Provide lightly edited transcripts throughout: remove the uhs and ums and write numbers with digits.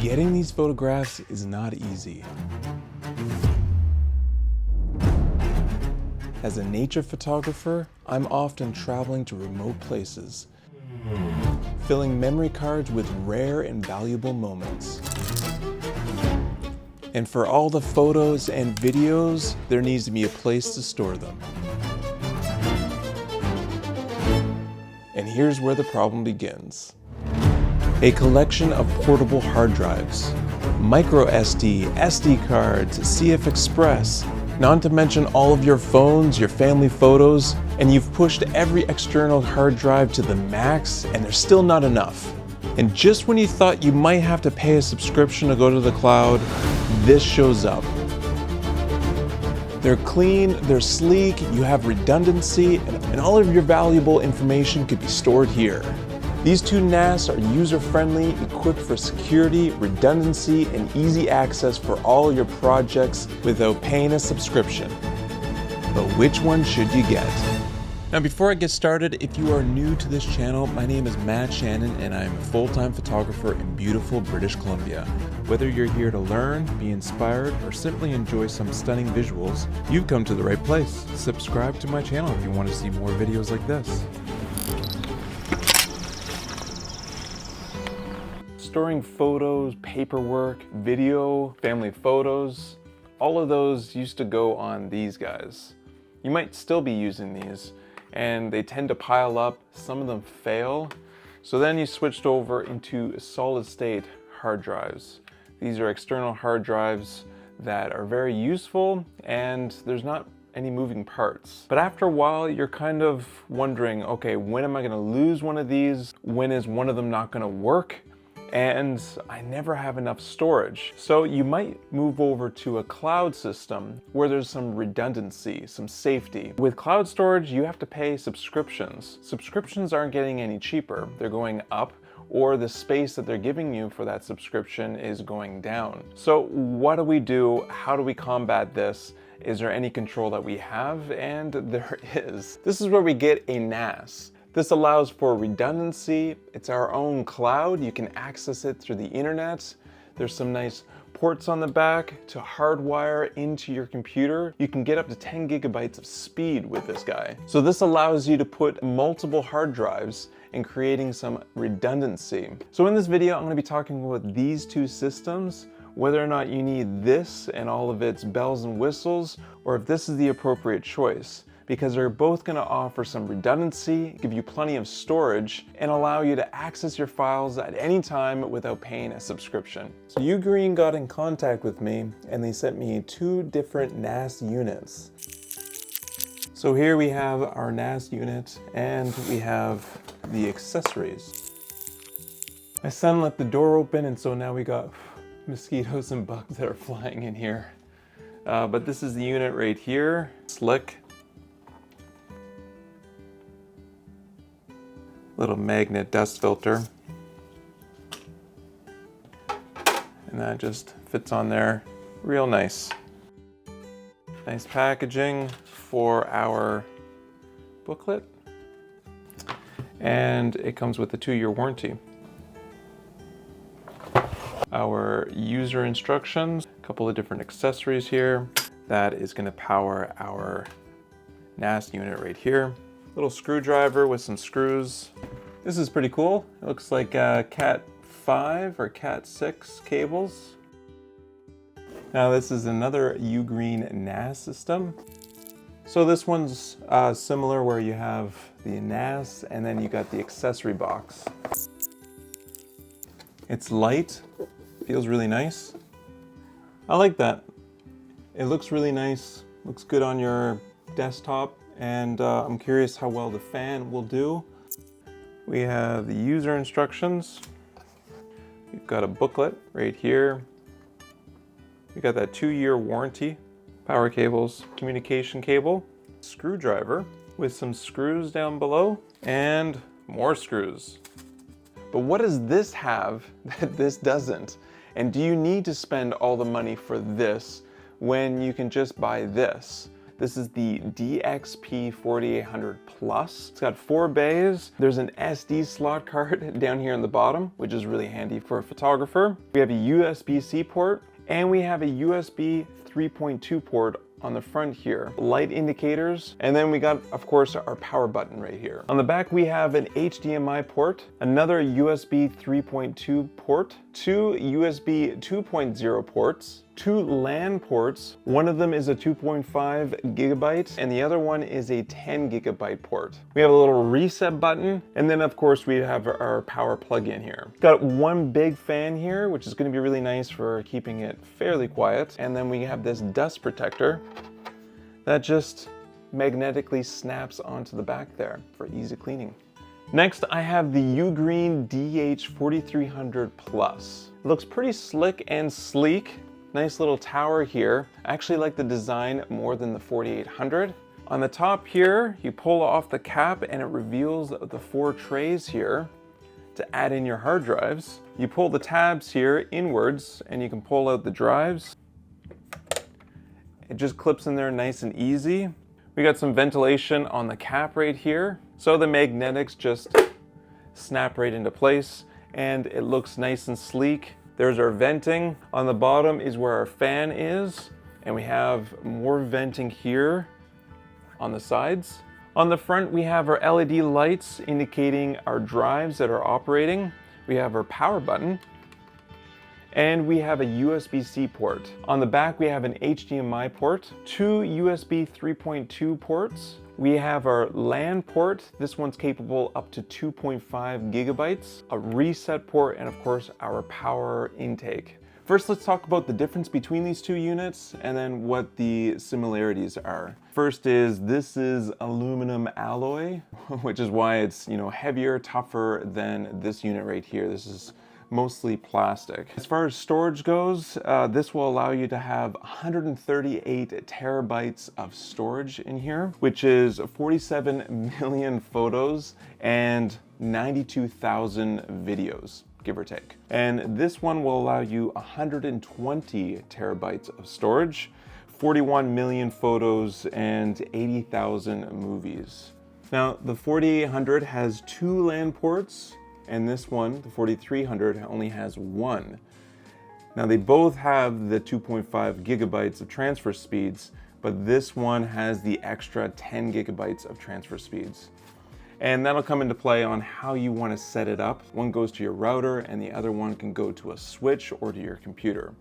Getting these photographs is not easy. As a nature photographer, I'm often traveling to remote places, filling memory cards with rare and valuable moments. And for all the photos and videos, there needs to be a place to store them. And here's where the problem begins. A collection of portable hard drives, micro SD, SD cards, CF Express, not to mention all of your phones, your family photos, and you've pushed every external hard drive to the max, and there's still not enough. And just when you thought you might have to pay a subscription to go to the cloud, this shows up. They're clean, they're sleek, you have redundancy, and all of your valuable information could be stored here. These two NAS are user-friendly, equipped for security, redundancy, and easy access for all your projects without paying a subscription. But which one should you get? Now before I get started, if you are new to this channel, my name is Shannon and I am a full-time photographer in beautiful British Columbia. Whether you're here to learn, be inspired, or simply enjoy some stunning visuals, you've come to the right place. Subscribe to my channel if you want to see more videos like this. Storing photos, paperwork, video, family photos, all of those used to go on these guys. You might still be using these, and they tend to pile up. Some of them fail. So then you switched over into solid state hard drives. These are external hard drives that are very useful, and there's not any moving parts. But after a while, you're kind of wondering, okay, when am I gonna lose one of these? When is one of them not gonna work? And I never have enough storage. So you might move over to a cloud system where there's some redundancy, some safety. With cloud storage, you have to pay subscriptions. Subscriptions aren't getting any cheaper. They're going up, or the space that they're giving you for that subscription is going down. So what do we do? How do we combat this? Is there any control that we have? And there is. This is where we get a NAS. This allows for redundancy. It's our own cloud. You can access it through the internet. There's some nice ports on the back to hardwire into your computer. You can get up to 10 gigabytes of speed with this guy. So this allows you to put multiple hard drives and creating some redundancy. So in this video, I'm going to be talking about these two systems, whether or not you need this and all of its bells and whistles, or if this is the appropriate choice, because they're both going to offer some redundancy, give you plenty of storage, and allow you to access your files at any time without paying a subscription. So Ugreen got in contact with me and they sent me two different NAS units. So here we have our NAS unit and we have the accessories. My son left the door open, and so now we got mosquitoes and bugs that are flying in here. But this is the unit right here, slick. Little magnet dust filter, and that just fits on there real nice. Nice packaging for our booklet, and it comes with a 2-year warranty. Our user instructions, a couple of different accessories here. That is going to power our NAS unit right here. Little screwdriver with some screws. This is pretty cool. It looks like Cat 5 or Cat 6 cables. Now this is another Ugreen NAS system. So this one's similar, where you have the NAS and then you got the accessory box. It's light, feels really nice. I like that. It looks really nice, looks good on your desktop. And I'm curious how well the fan will do. We have the user instructions. We've got a booklet right here. We got that 2-year warranty. Power cables, communication cable, screwdriver with some screws down below, and more screws. But what does this have that this doesn't? And do you need to spend all the money for this when you can just buy this? This is the DXP4800 Plus. It's got 4 bays. There's an SD slot card down here on the bottom, which is really handy for a photographer. We have a USB-C port, and we have a USB 3.2 port on the front here, light indicators, and then we got, of course, our power button right here. On the back, we have an HDMI port, another USB 3.2 port, 2 USB 2.0 ports, 2 LAN ports. One of them is a 2.5 gigabyte, and the other one is a 10 gigabyte port. We have a little reset button, and then of course we have our power plug-in here. Got one big fan here, which is going to be really nice for keeping it fairly quiet. And then we have this dust protector that just magnetically snaps onto the back there for easy cleaning. Next, I have the Ugreen DH4300 Plus. It looks pretty slick and sleek. Nice little tower here. I actually like the design more than the 4800. On the top here, you pull off the cap and it reveals the 4 trays here to add in your hard drives. You pull the tabs here inwards and you can pull out the drives. It just clips in there nice and easy. We got some ventilation on the cap right here, so the magnetics just snap right into place and it looks nice and sleek. There's our venting. On the bottom is where our fan is, and we have more venting here on the sides. On the front, we have our LED lights indicating our drives that are operating. We have our power button, and we have a USB-C port. On the back, we have an HDMI port, 2 USB 3.2 ports. We have our LAN port. This one's capable up to 2.5 gigabytes, a reset port, and of course, our power intake. First, let's talk about the difference between these 2 units and then what the similarities are. First is, this is aluminum alloy, which is why it's, heavier, tougher than this unit right here. This is mostly plastic. As far as storage goes, this will allow you to have 138 terabytes of storage in here, which is 47 million photos and 92,000 videos, give or take. And this one will allow you 120 terabytes of storage, 41 million photos and 80,000 movies. Now, the 4800 has 2 LAN ports, and this one, the 4300, only has 1. Now they both have the 2.5 gigabytes of transfer speeds, but this one has the extra 10 gigabytes of transfer speeds. And that'll come into play on how you want to set it up. One goes to your router and the other one can go to a switch or to your computer.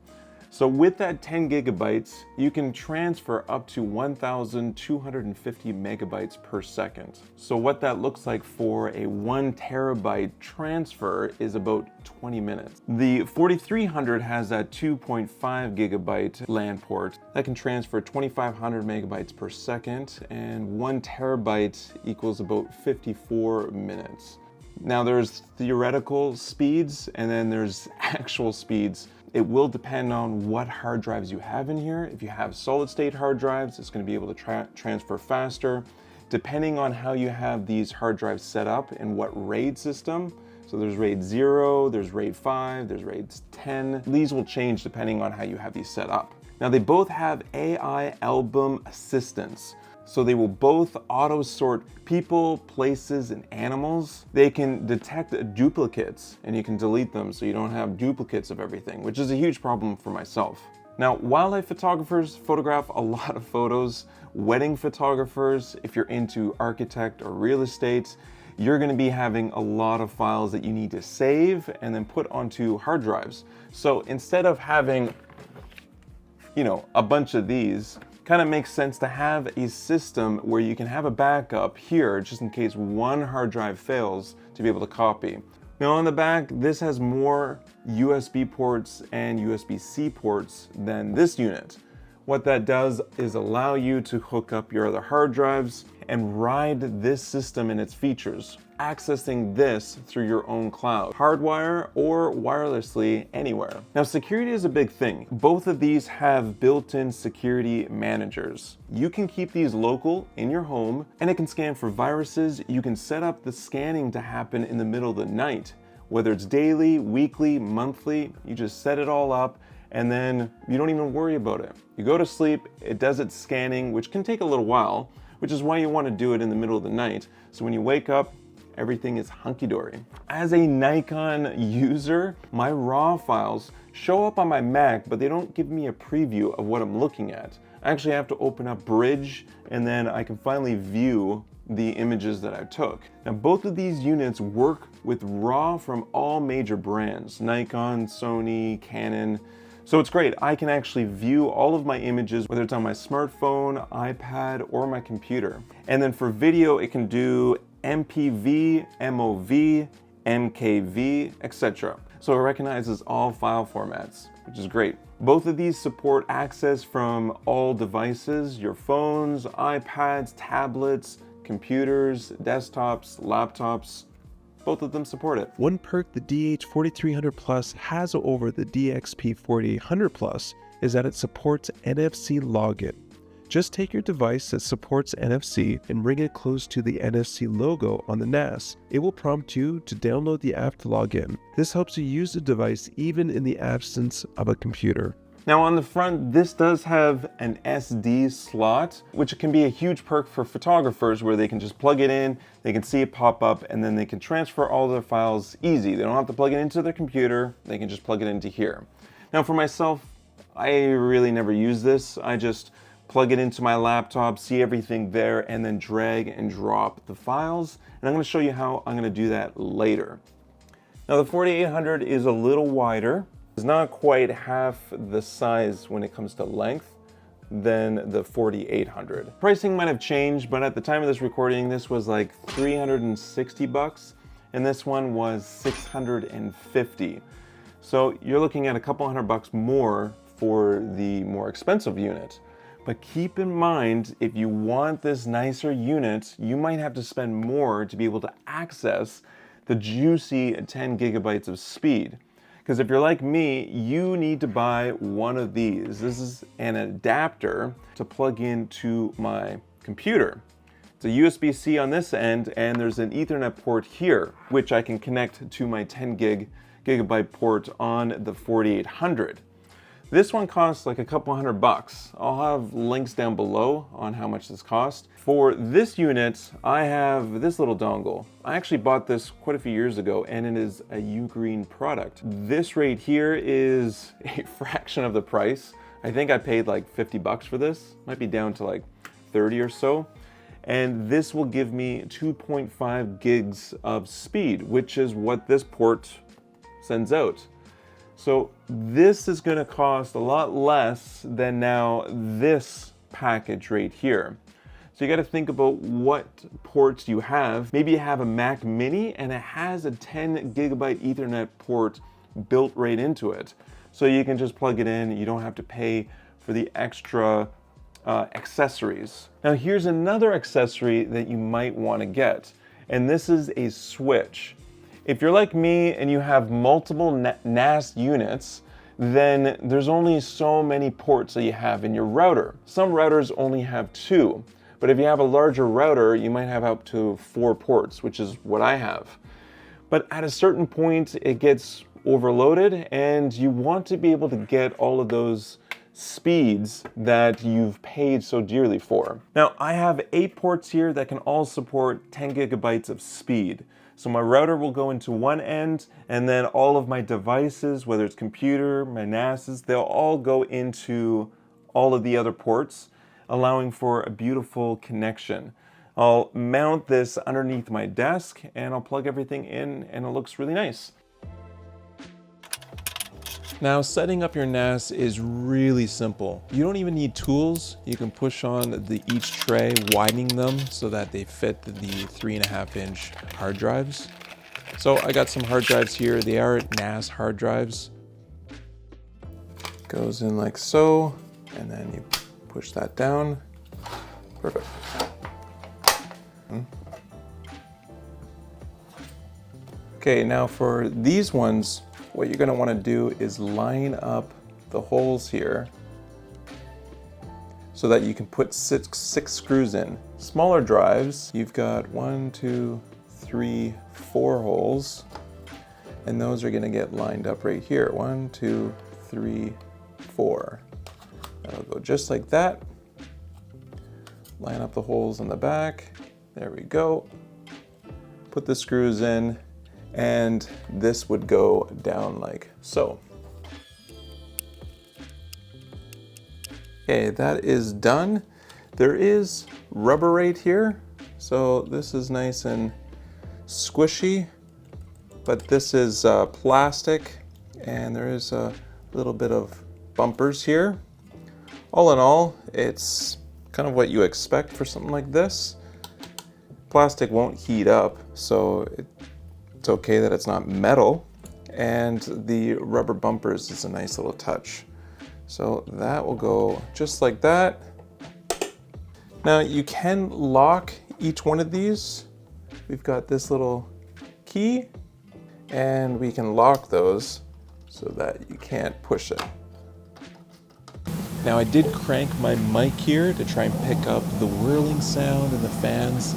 So with that 10 gigabytes, you can transfer up to 1,250 megabytes per second. So what that looks like for a 1 terabyte transfer is about 20 minutes. The 4300 has that 2.5 gigabyte LAN port that can transfer 2,500 megabytes per second, and 1 terabyte equals about 54 minutes. Now there's theoretical speeds and then there's actual speeds. It will depend on what hard drives you have in here. If you have solid state hard drives, it's going to be able to transfer faster. Depending on how you have these hard drives set up and what RAID system. So there's RAID 0, there's RAID 5, there's RAID 10. These will change depending on how you have these set up. Now they both have AI album assistance. So they will both auto sort people, places, and animals. They can detect duplicates and you can delete them so you don't have duplicates of everything, which is a huge problem for myself. Now, wildlife photographers photograph a lot of photos. Wedding photographers, if you're into architect or real estate, you're gonna be having a lot of files that you need to save and then put onto hard drives. So instead of having, a bunch of these, kind of makes sense to have a system where you can have a backup here just in case one hard drive fails to be able to copy. Now on the back, this has more USB ports and USB-C ports than this unit. What that does is allow you to hook up your other hard drives and ride this system and its features, accessing this through your own cloud, hardwire or wirelessly anywhere. Now, security is a big thing. Both of these have built-in security managers. You can keep these local in your home and it can scan for viruses. You can set up the scanning to happen in the middle of the night, whether it's daily, weekly, monthly. You just set it all up and then you don't even worry about it. You go to sleep, it does its scanning, which can take a little while, which is why you want to do it in the middle of the night. So when you wake up, everything is hunky-dory. As a Nikon user, my RAW files show up on my Mac, but they don't give me a preview of what I'm looking at. I actually have to open up Bridge, and then I can finally view the images that I took. Now, both of these units work with RAW from all major brands, Nikon, Sony, Canon. So it's great. I can actually view all of my images, whether it's on my smartphone, iPad, or my computer. And then for video, it can do MPV, MOV, MKV, etc. So it recognizes all file formats, which is great. Both of these support access from all devices, your phones, iPads, tablets, computers, desktops, laptops. Both of them support it. One perk the DH4300 Plus has over the DXP4800 Plus is that it supports NFC login. Just take your device that supports NFC and bring it close to the NFC logo on the NAS. It will prompt you to download the app to log in. This helps you use the device even in the absence of a computer. Now on the front, this does have an SD slot, which can be a huge perk for photographers where they can just plug it in, they can see it pop up, and then they can transfer all their files easy. They don't have to plug it into their computer, they can just plug it into here. Now for myself, I really never use this. I just plug it into my laptop, see everything there, and then drag and drop the files. And I'm gonna show you how I'm gonna do that later. Now the 4800 is a little wider. It's not quite half the size when it comes to length than the 4800. Pricing might have changed, but at the time of this recording, this was like 360 bucks, and this one was 650. So you're looking at a couple $100 more for the more expensive unit. But keep in mind, if you want this nicer unit, you might have to spend more to be able to access the juicy 10 gigabytes of speed. Because if you're like me, you need to buy one of these. This is an adapter to plug into my computer. It's a USB-C on this end, and there's an Ethernet port here, which I can connect to my 10 gigabyte port on the 4800. This one costs like a couple $100. I'll have links down below on how much this costs. For this unit, I have this little dongle. I actually bought this quite a few years ago, and it is a Ugreen product. This right here is a fraction of the price. I think I paid like 50 bucks for this. Might be down to like 30 or so. And this will give me 2.5 gigs of speed, which is what this port sends out. So this is gonna cost a lot less than now this package right here. So you gotta think about what ports you have. Maybe you have a Mac Mini and it has a 10 gigabyte Ethernet port built right into it. So you can just plug it in, you don't have to pay for the extra accessories. Now here's another accessory that you might wanna get, and this is a switch. If you're like me and you have multiple NAS units, then there's only so many ports that you have in your router. Some routers only have 2, but if you have a larger router, you might have up to 4 ports, which is what I have. But at a certain point, it gets overloaded, and you want to be able to get all of those speeds that you've paid so dearly for. Now, I have 8 ports here that can all support 10 gigabytes of speed. So my router will go into one end, and then all of my devices, whether it's computer, my NASs, they'll all go into all of the other ports, allowing for a beautiful connection. I'll mount this underneath my desk, and I'll plug everything in, and it looks really nice. Now, setting up your NAS is really simple. You don't even need tools. You can push on each tray, widening them so that they fit the 3.5-inch hard drives. So I got some hard drives here. They are NAS hard drives. Goes in like so, and then you push that down. Perfect. Okay, now for these ones, what you're going to want to do is line up the holes here so that you can put six screws in. Smaller drives, you've got 1, 2, 3, 4 holes, and those are going to get lined up right here. 1, 2, 3, 4. That'll go just like that. Line up the holes in the back. There we go. Put the screws in, and this would go down like so. Okay, that is done. There is rubber right here, so this is nice and squishy, but this is plastic, and there is a little bit of bumpers here. All in all, it's kind of what you expect for something like this. Plastic won't heat up, so it's okay that it's not metal, and the rubber bumpers is a nice little touch. So that will go just like that. Now you can lock each one of these. We've got this little key, and we can lock those so that you can't push it. Now I did crank my mic here to try and pick up the whirling sound and the fans.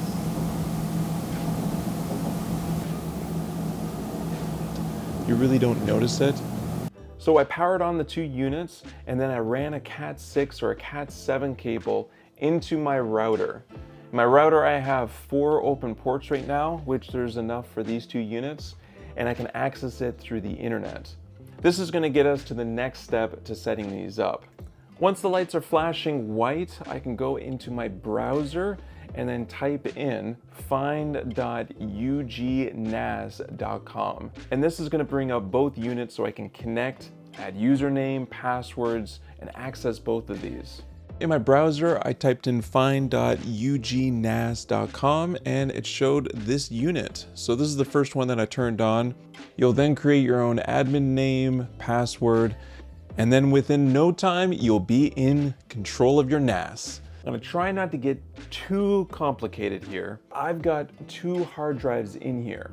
You really don't notice it. So I powered on the 2 units, and then I ran a Cat 6 or a Cat 7 cable into my router. In my router, I have 4 open ports right now, which there's enough for these 2 units, and I can access it through the internet. This is going to get us to the next step to setting these up. Once the lights are flashing white, I can go into my browser and then type in find.ugnas.com. And this is going to bring up both units so I can connect, add username, passwords, and access both of these. In my browser, I typed in find.ugnas.com and it showed this unit. So this is the first one that I turned on. You'll then create your own admin name, password, and then within no time, you'll be in control of your NAS. I'm gonna try not to get too complicated here. I've got 2 hard drives in here,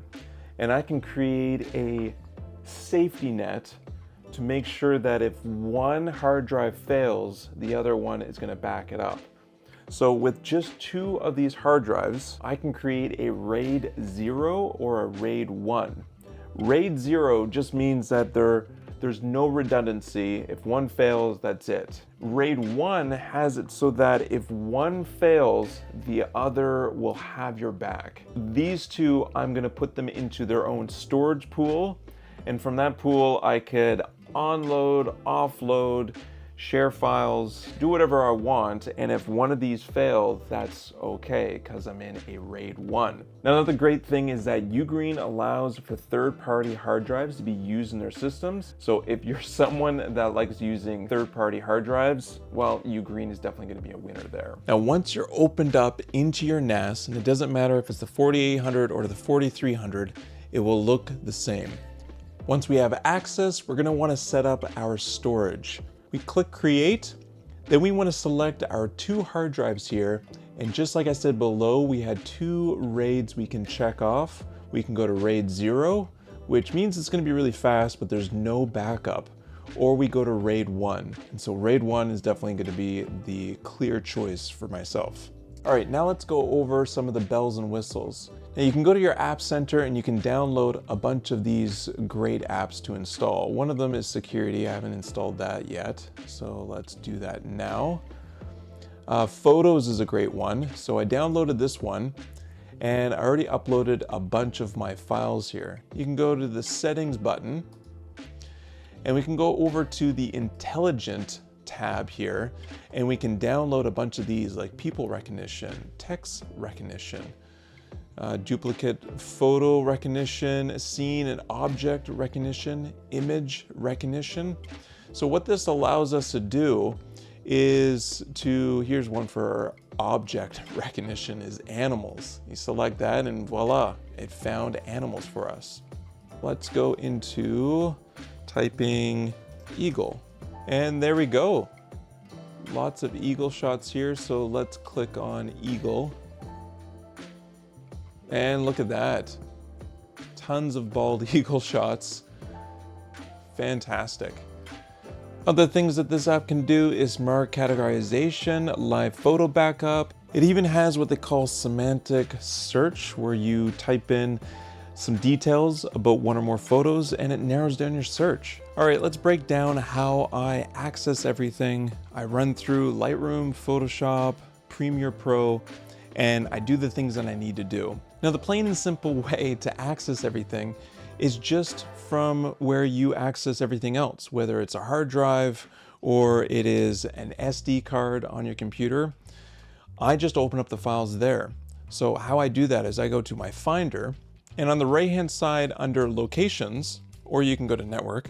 and I can create a safety net to make sure that if one hard drive fails, the other one is gonna back it up. So with just 2 of these hard drives, I can create a RAID 0 or a RAID 1. RAID 0 just means that there's no redundancy. If one fails, that's it. RAID 1 has it so that if one fails, the other will have your back. These 2, I'm gonna put them into their own storage pool, and from that pool, I could onload, offload, share files, do whatever I want, and if one of these fails, that's okay, because I'm in a RAID 1. Now, another great thing is that Ugreen allows for third-party hard drives to be used in their systems, so if you're someone that likes using third-party hard drives, well, Ugreen is definitely going to be a winner there. Now, once you're opened up into your NAS, and it doesn't matter if it's the 4800 or the 4300, it will look the same. Once we have access, we're going to want to set up our storage. We click create, then we want to select our 2 hard drives here, and just like I said below, we had 2 RAIDs we can check off. We can go to RAID 0, which means it's going to be really fast, but there's no backup, or we go to RAID 1, and so RAID 1 is definitely going to be the clear choice for myself. All right, now let's go over some of the bells and whistles. Now you can go to your app center and you can download a bunch of these great apps to install. One of them is security. I haven't installed that yet, so let's do that now. Photos is a great one. So I downloaded this one and I already uploaded a bunch of my files here. You can go to the settings button and we can go over to the intelligent tab here and we can download a bunch of these like people recognition, text recognition, duplicate photo recognition, scene and object recognition, image recognition. So what this allows us to do is here's one for object recognition, is animals. You select that and voila, it found animals for us. Let's go into typing eagle. And there we go. Lots of eagle shots here, so let's click on eagle. And look at that. Tons of bald eagle shots. Fantastic. Other things that this app can do is mark categorization, live photo backup. It even has what they call semantic search, where you type in some details about one or more photos, and it narrows down your search. All right, let's break down how I access everything. I run through Lightroom, Photoshop, Premiere Pro, and I do the things that I need to do. Now, the plain and simple way to access everything is just from where you access everything else, whether it's a hard drive or it is an SD card on your computer. I just open up the files there. So how I do that is I go to my Finder, and on the right-hand side under Locations, or you can go to Network,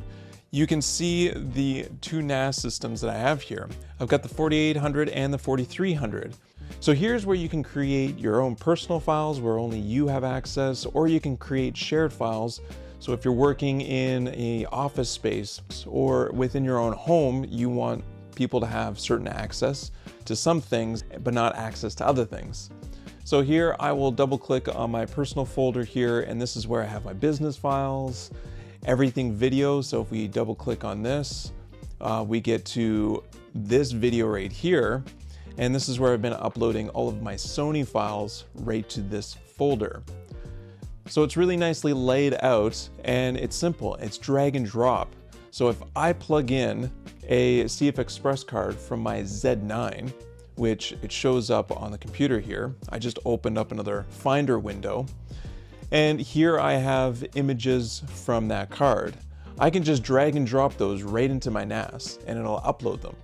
you can see the two NAS systems that I have here. I've got the 4800 and the 4300. So here's where you can create your own personal files where only you have access, or you can create shared files. So if you're working in an office space or within your own home, you want people to have certain access to some things, but not access to other things. So here I will double click on my personal folder here, and this is where I have my business files, everything video. So if we double click on this, we get to this video right here. And this is where I've been uploading all of my Sony files right to this folder. So it's really nicely laid out, and it's simple. It's drag and drop. So if I plug in a CF Express card from my Z9, which it shows up on the computer here, I just opened up another Finder window, and here I have images from that card. I can just drag and drop those right into my NAS, and it'll upload them,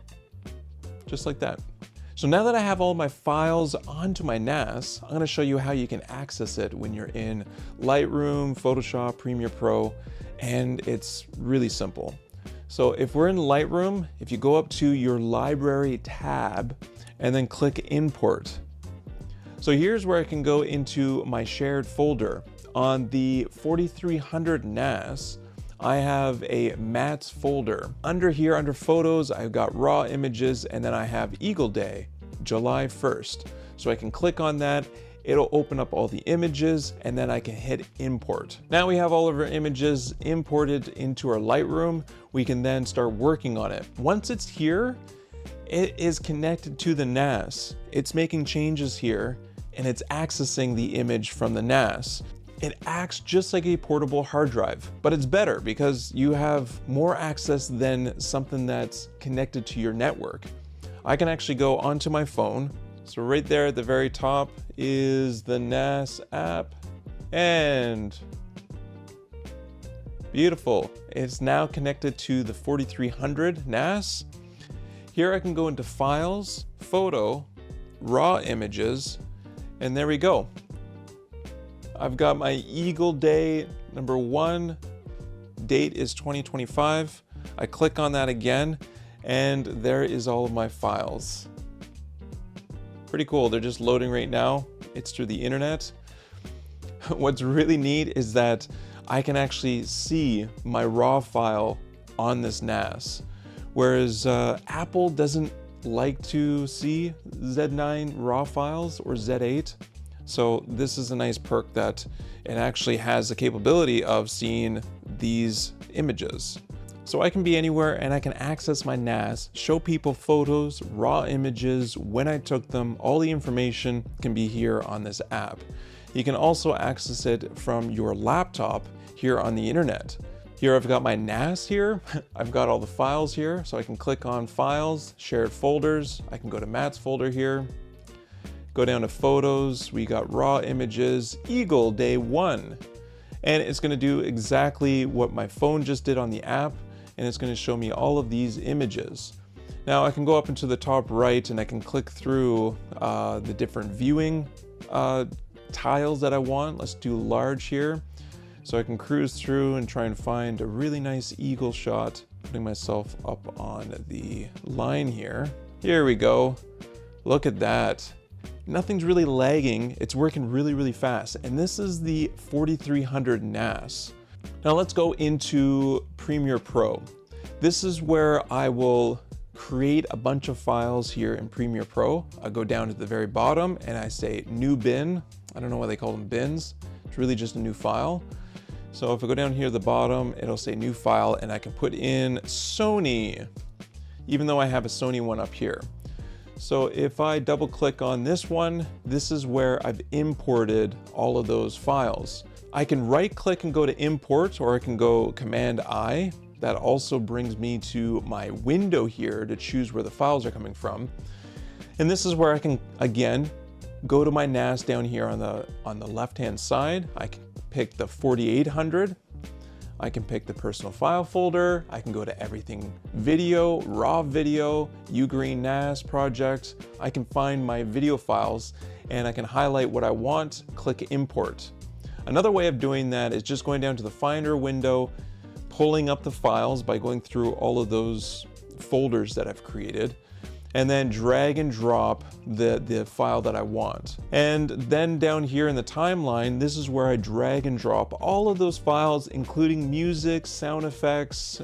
just like that. So now that I have all my files onto my NAS, I'm gonna show you how you can access it when you're in Lightroom, Photoshop, Premiere Pro, and it's really simple. So if we're in Lightroom, if you go up to your Library tab and then click Import. So here's where I can go into my shared folder. On the 4300 NAS, I have a Mats folder. Under here, under Photos, I've got raw images, and then I have Eagle Day, July 1st. So I can click on that, it'll open up all the images, and then I can hit Import. Now we have all of our images imported into our Lightroom. We can then start working on it. Once it's here, it is connected to the NAS. It's making changes here, and it's accessing the image from the NAS. It acts just like a portable hard drive, but it's better because you have more access than something that's connected to your network. I can actually go onto my phone. So right there at the very top is the NAS app, and beautiful. It's now connected to the 4300 NAS. Here I can go into Files, Photo, Raw Images, and there we go. I've got my Eagle Day #1, date is 2025. I click on that again, and there is all of my files. Pretty cool, they're just loading right now. It's through the internet. What's really neat is that I can actually see my raw file on this NAS, whereas Apple doesn't like to see Z9 raw files or Z8. So this is a nice perk that it actually has the capability of seeing these images. So I can be anywhere and I can access my NAS, show people photos, raw images, when I took them, all the information can be here on this app. You can also access it from your laptop here on the internet. Here I've got my NAS here. I've got all the files here, so I can click on Files, Shared Folders. I can go to Matt's folder here. Go down to Photos, we got raw images, Eagle Day 1. And it's gonna do exactly what my phone just did on the app, and it's gonna show me all of these images. Now I can go up into the top right and I can click through the different viewing tiles that I want. Let's do large here. So I can cruise through and try and find a really nice eagle shot, putting myself up on the line here. Here we go, look at that. Nothing's really lagging, it's working really fast. And this is the 4300 NAS. Now let's go into Premiere Pro. This is where I will create a bunch of files here in Premiere Pro. I go down to the very bottom and I say new bin. I don't know why they call them bins. It's really just a new file. So if I go down here at the bottom, it'll say new file, and I can put in Sony, even though I have a Sony one up here. So if I double click on this one, this is where I've imported all of those files. I can right click and go to import, or I can go Command I. That also brings me to my window here to choose where the files are coming from. And this is where I can, again, go to my NAS down here on the left-hand side. I can pick the 4800. I can pick the personal file folder. I can go to everything video, raw video, UGREEN NAS project. I can find my video files and I can highlight what I want, click import. Another way of doing that is just going down to the Finder window, pulling up the files by going through all of those folders that I've created, and then drag and drop the file that I want. And then down here in the timeline, this is where I drag and drop all of those files, including music, sound effects,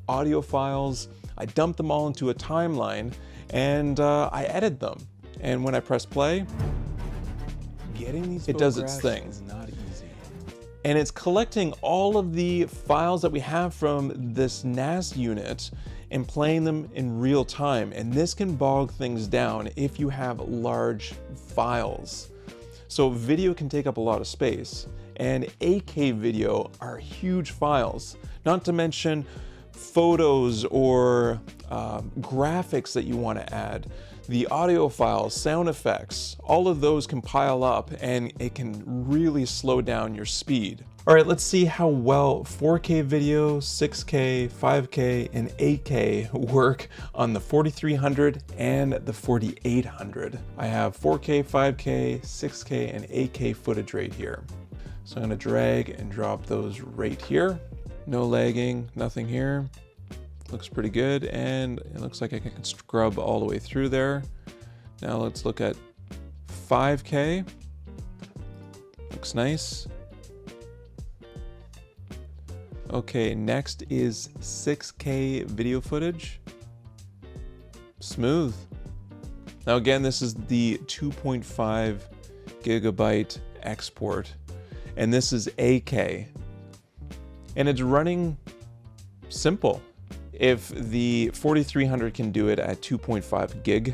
audio files. I dump them all into a timeline and I edit them. And when I press play, getting these it does its thing. is not easy. And it's collecting all of the files that we have from this NAS unit and playing them in real time. And this can bog things down if you have large files. So video can take up a lot of space, and 8K video are huge files, not to mention photos or graphics that you want to add. The audio files, sound effects, all of those can pile up and it can really slow down your speed. All right, let's see how well 4K video, 6K, 5K, and 8K work on the 4300 and the 4800. I have 4K, 5K, 6K, and 8K footage right here. So I'm gonna drag and drop those right here. No lagging, nothing here. Looks pretty good, and it looks like I can scrub all the way through there. Now let's look at 5K. Looks nice. Okay, next is 6K video footage. Smooth. Now again, this is the 2.5 gigabyte export, and this is 8K. And it's running simple. If the 4300 can do it at 2.5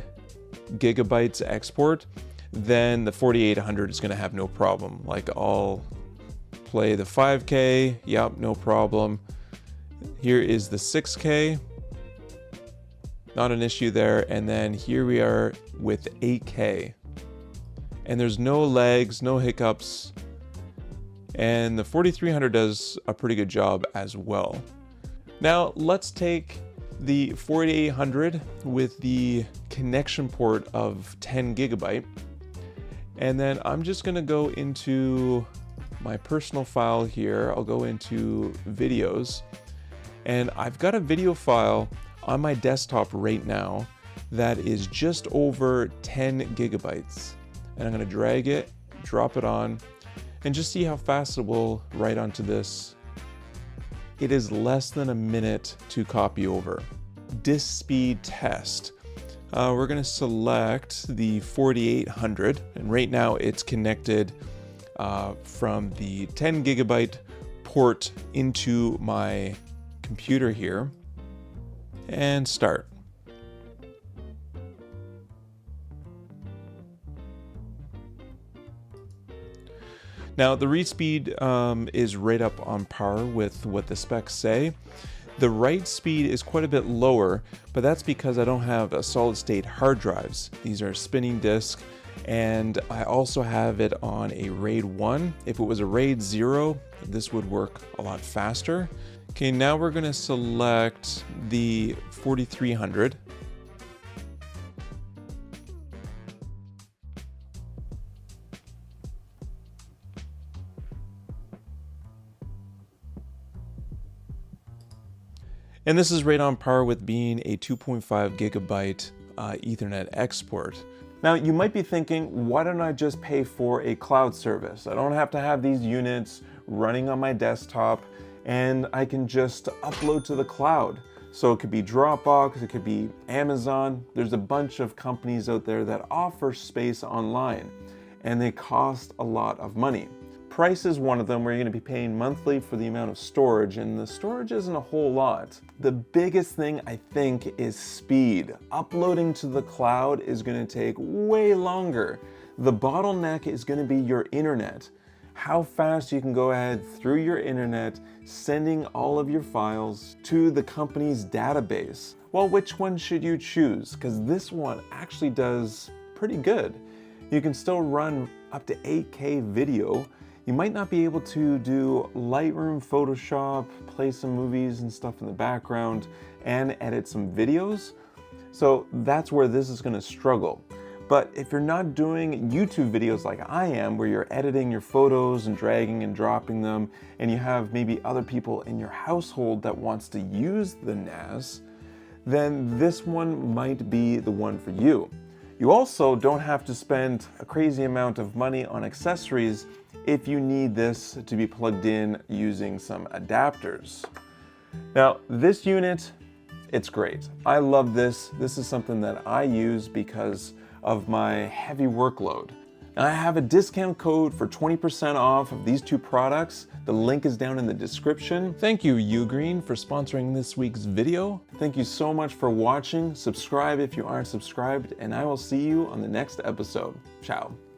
gigabytes export, then the 4800 is going to have no problem. Like, I'll play the 5K, yep, no problem. Here is the 6K, not an issue there. And then here we are with 8K, and there's no lags, no hiccups, and the 4300 does a pretty good job as well. Now let's take the 4800 with the connection port of 10 gigabyte, and then I'm just gonna go into my personal file here. I'll go into videos, and I've got a video file on my desktop right now that is just over 10 gigabytes. And I'm gonna drag it, drop it on, and just see how fast it will write onto this. It is less than a minute to copy over. Disk speed test. We're gonna select the 4800, and right now it's connected from the 10 gigabyte port into my computer here, and start. Now the read speed is right up on par with what the specs say. The write speed is quite a bit lower, but that's because I don't have a solid state hard drives. These are spinning disk, and I also have it on a RAID 1. If it was a RAID 0, this would work a lot faster. Okay, now we're gonna select the 4300. And this is right on par with being a 2.5 gigabyte Ethernet export. Now you might be thinking, why don't I just pay for a cloud service? I don't have to have these units running on my desktop, and I can just upload to the cloud. So it could be Dropbox, it could be Amazon. There's a bunch of companies out there that offer space online, and they cost a lot of money. Price is one of them, where you're going to be paying monthly for the amount of storage, and the storage isn't a whole lot. The biggest thing, I think, is speed. Uploading to the cloud is going to take way longer. The bottleneck is going to be your internet. how fast you can go ahead through your internet, sending all of your files to the company's database. Well, which one should you choose? Because this one actually does pretty good. You can still run up to 8K video. You might not be able to do Lightroom, Photoshop, play some movies and stuff in the background, and edit some videos. So that's where this is gonna struggle. But if you're not doing YouTube videos like I am, where you're editing your photos and dragging and dropping them, and you have maybe other people in your household that wants to use the NAS, then this one might be the one for you. You also don't have to spend a crazy amount of money on accessories if you need this to be plugged in using some adapters. Now, this unit, it's great. I love this. This is something that I use because of my heavy workload. And I have a discount code for 20% off of these two products. The link is down in the description. Thank you, Ugreen, for sponsoring this week's video. Thank you so much for watching. Subscribe if you aren't subscribed, and I will see you on the next episode. Ciao.